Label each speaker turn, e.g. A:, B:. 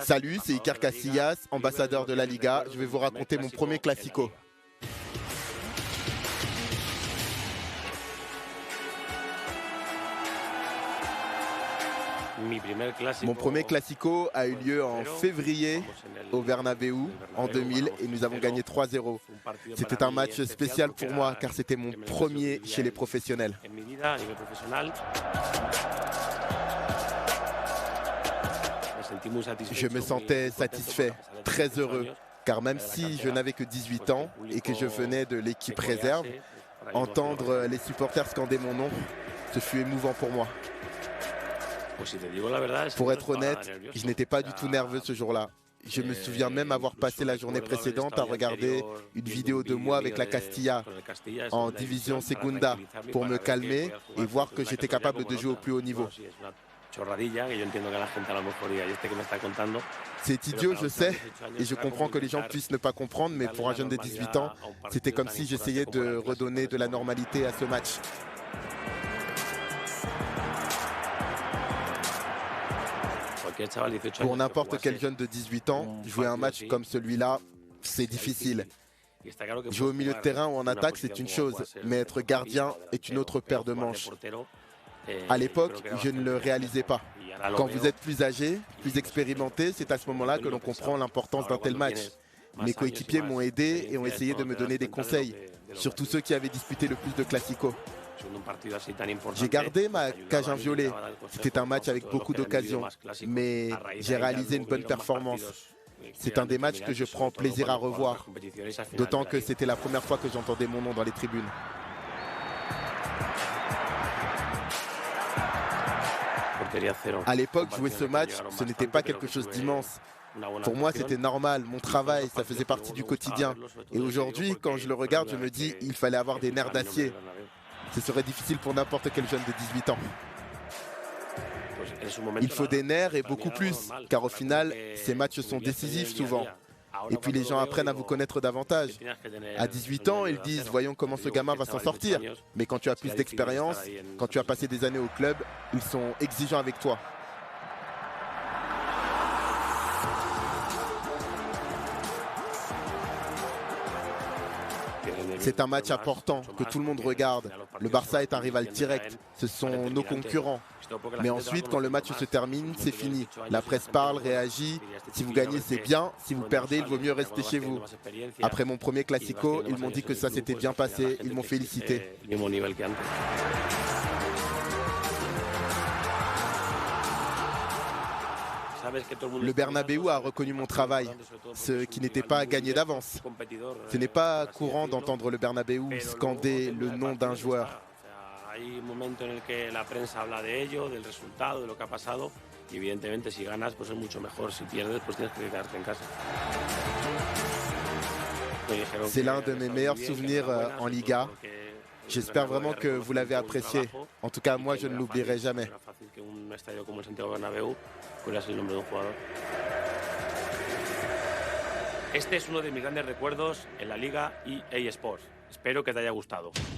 A: Salut, c'est Iker Casillas, ambassadeur de la Liga. Je vais vous raconter mon premier classico. Mon premier classico a eu lieu en février au Bernabéu en 2000 et nous avons gagné 3-0. C'était un match spécial pour moi car c'était mon premier chez les professionnels. Je me sentais satisfait, très heureux, car même si je n'avais que 18 ans et que je venais de l'équipe réserve, entendre les supporters scander mon nom, ce fut émouvant pour moi. Pour être honnête, je n'étais pas du tout nerveux ce jour-là. Je me souviens même avoir passé la journée précédente à regarder une vidéo de moi avec la Castilla en division Segunda pour me calmer et voir que j'étais capable de jouer au plus haut niveau. C'est idiot, je sais, et je comprends que les gens puissent ne pas comprendre, mais pour un jeune de 18 ans, c'était comme si j'essayais de redonner de la normalité à ce match. Pour n'importe quel jeune de 18 ans, jouer un match comme celui-là, c'est difficile. Jouer au milieu de terrain ou en attaque, c'est une chose, mais être gardien est une autre paire de manches. À l'époque, je ne le réalisais pas. Quand vous êtes plus âgé, plus expérimenté, c'est à ce moment-là que l'on comprend l'importance d'un tel match. Mes coéquipiers m'ont aidé et ont essayé de me donner des conseils, surtout ceux qui avaient disputé le plus de classicos. J'ai gardé ma cage inviolée. C'était un match avec beaucoup d'occasions, mais j'ai réalisé une bonne performance. C'est un des matchs que je prends plaisir à revoir, d'autant que c'était la première fois que j'entendais mon nom dans les tribunes. À l'époque, jouer ce match, ce n'était pas quelque chose d'immense. Pour moi, c'était normal, mon travail, ça faisait partie du quotidien. Et aujourd'hui, quand je le regarde, je me dis, il fallait avoir des nerfs d'acier. Ce serait difficile pour n'importe quel jeune de 18 ans. Il faut des nerfs et beaucoup plus, car au final, ces matchs sont décisifs souvent. Et puis les gens apprennent à vous connaître davantage. À 18 ans, ils disent « voyons comment ce gamin va s'en sortir ». Mais quand tu as plus d'expérience, quand tu as passé des années au club, ils sont exigeants avec toi. C'est un match important que tout le monde regarde. Le Barça est un rival direct, ce sont nos concurrents. Mais ensuite, quand le match se termine, c'est fini. La presse parle, réagit. Si vous gagnez, c'est bien. Si vous perdez, il vaut mieux rester chez vous. Après mon premier classico, ils m'ont dit que ça s'était bien passé. Ils m'ont félicité. Le Bernabéu a reconnu mon travail, ce qui n'était pas gagné d'avance. Ce n'est pas courant d'entendre le Bernabéu scander le nom d'un joueur. C'est l'un de mes meilleurs souvenirs en Liga. J'espère vraiment que vous l'avez apprécié. En tout cas, moi, je ne l'oublierai jamais.
B: Este es uno de mis grandes recuerdos en la Liga EA Sports. Espero que te haya gustado.